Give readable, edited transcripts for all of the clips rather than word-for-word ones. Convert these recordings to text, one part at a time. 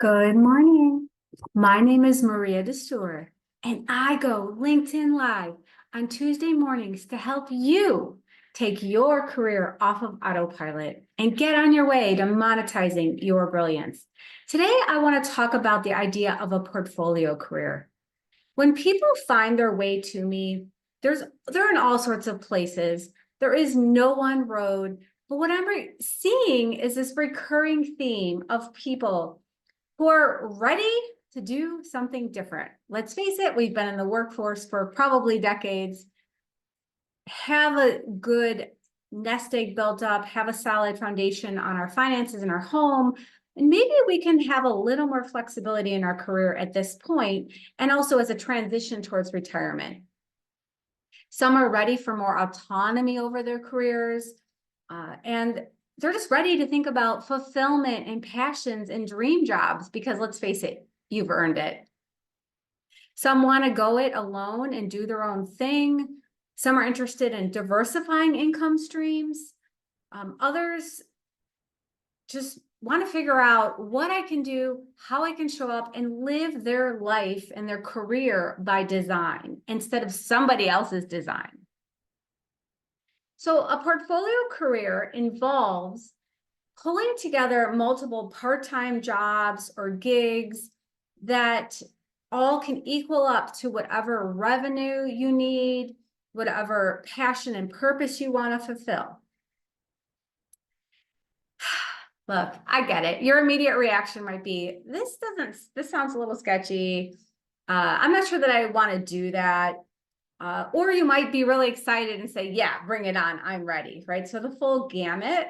Good morning. My name is Maria DeStour, and I go LinkedIn Live on Tuesday mornings to help you take your career off of autopilot and get on your way to monetizing your brilliance. Today, I want to talk about the idea of a portfolio career. When people find their way to me, they're in all sorts of places. There is no one road, but what I'm seeing is this recurring theme of people who are ready to do something different. Let's face it, we've been in the workforce for probably decades, have a good nest egg built up, have a solid foundation on our finances and our home. And maybe we can have a little more flexibility in our career at this point, and also as a transition towards retirement. Some are ready for more autonomy over their careers, and they're just ready to think about fulfillment and passions and dream jobs because let's face it, you've earned it. Some want to go it alone and do their own thing. Some are interested in diversifying income streams. Others just want to figure out what I can do, how I can show up and live their life and their career by design instead of somebody else's design. So a portfolio career involves pulling together multiple part-time jobs or gigs that all can equal up to whatever revenue you need, whatever passion and purpose you want to fulfill. Look, I get it. Your immediate reaction might be, this sounds a little sketchy. I'm not sure that I want to do that. Or you might be really excited and say, yeah, bring it on. I'm ready, right? So the full gamut.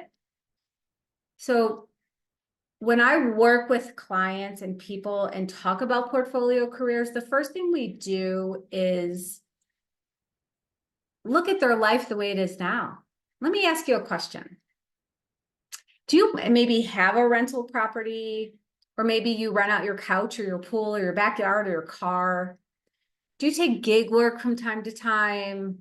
So when I work with clients and people and talk about portfolio careers, the first thing we do is look at their life the way it is now. Let me ask you a question. Do you maybe have a rental property, or maybe you rent out your couch or your pool or your backyard or your car? Do you take gig work from time to time?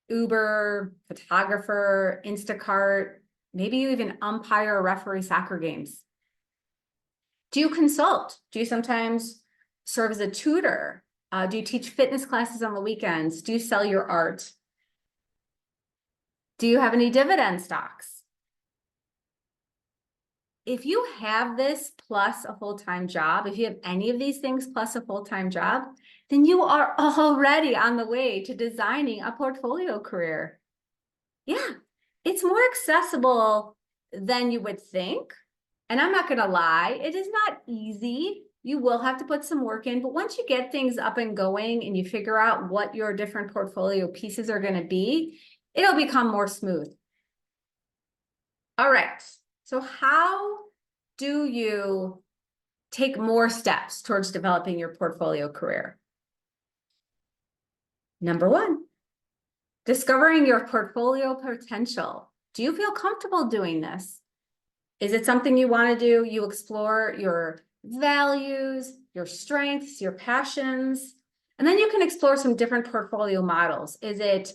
Uber, photographer, Instacart, maybe you even umpire or referee soccer games. Do you consult? Do you sometimes serve as a tutor? Do you teach fitness classes on the weekends? Do you sell your art? Do you have any dividend stocks? If you have this plus a full-time job, if you have any of these things plus a full-time job, then you are already on the way to designing a portfolio career. Yeah, it's more accessible than you would think. And I'm not going to lie, it is not easy. You will have to put some work in, but once you get things up and going and you figure out what your different portfolio pieces are going to be, it'll become more smooth. All right. So how do you take more steps towards developing your portfolio career? Number one, discovering your portfolio potential. Do you feel comfortable doing this? Is it something you want to do? You explore your values, your strengths, your passions, and then you can explore some different portfolio models. Is it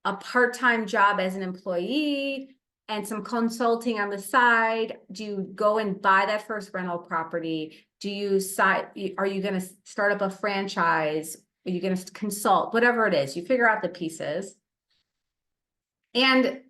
a part-time job as an employee and some consulting on the side? Do you go and buy that first rental property? Are you going to start up a franchise? Are you going to consult? Whatever it is, you figure out the pieces. And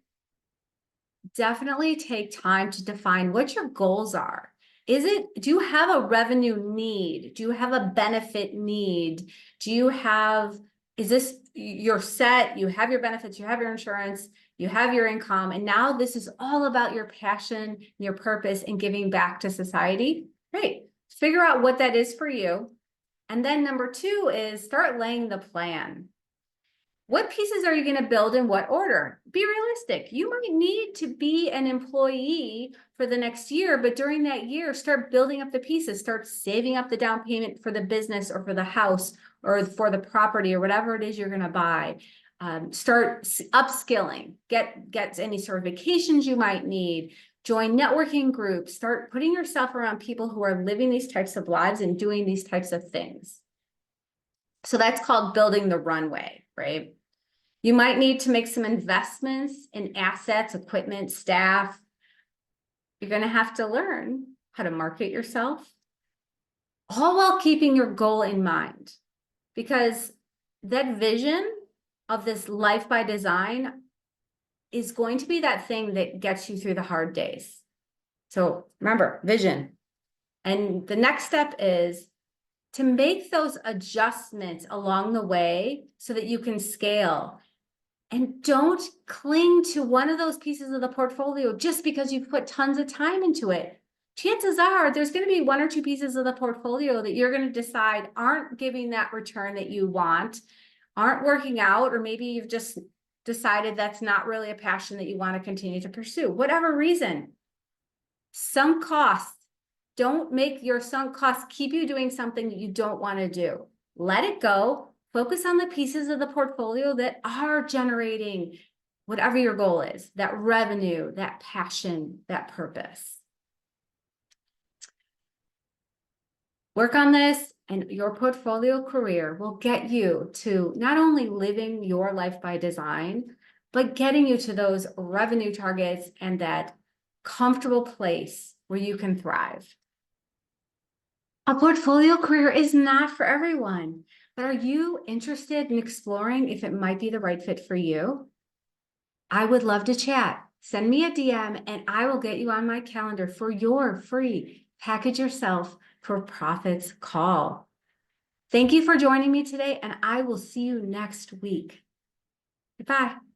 definitely take time to define what your goals are. Do you have a revenue need? Do you have a benefit need? Is this, you're set, you have your benefits, you have your insurance, you have your income, and now this is all about your passion, your purpose, and giving back to society? Great. Figure out what that is for you. And then number two is start laying the plan. What pieces are you going to build in what order? Be realistic. You might need to be an employee for the next year, but during that year, start building up the pieces, start saving up the down payment for the business or for the house or for the property or whatever it is you're going to buy. Start upskilling, get any certifications you might need, join networking groups, start putting yourself around people who are living these types of lives and doing these types of things. So that's called building the runway, right? You might need to make some investments in assets, equipment, staff. You're going to have to learn how to market yourself, all while keeping your goal in mind. Because that vision of this life by design is going to be that thing that gets you through the hard days. So remember, vision. And the next step is to make those adjustments along the way so that you can scale. And don't cling to one of those pieces of the portfolio just because you've put tons of time into it. Chances are there's going to be one or two pieces of the portfolio that you're going to decide aren't giving that return that you want, aren't working out, or maybe you've just decided that's not really a passion that you want to continue to pursue. Whatever reason, sunk costs. Don't make your sunk costs keep you doing something that you don't want to do. Let it go. Focus on the pieces of the portfolio that are generating whatever your goal is, that revenue, that passion, that purpose. Work on this, and your portfolio career will get you to not only living your life by design, but getting you to those revenue targets and that comfortable place where you can thrive. A portfolio career is not for everyone, but are you interested in exploring if it might be the right fit for you? I would love to chat. Send me a DM and I will get you on my calendar for your free Package Yourself for Profits call. Thank you for joining me today, and I will see you next week. Goodbye.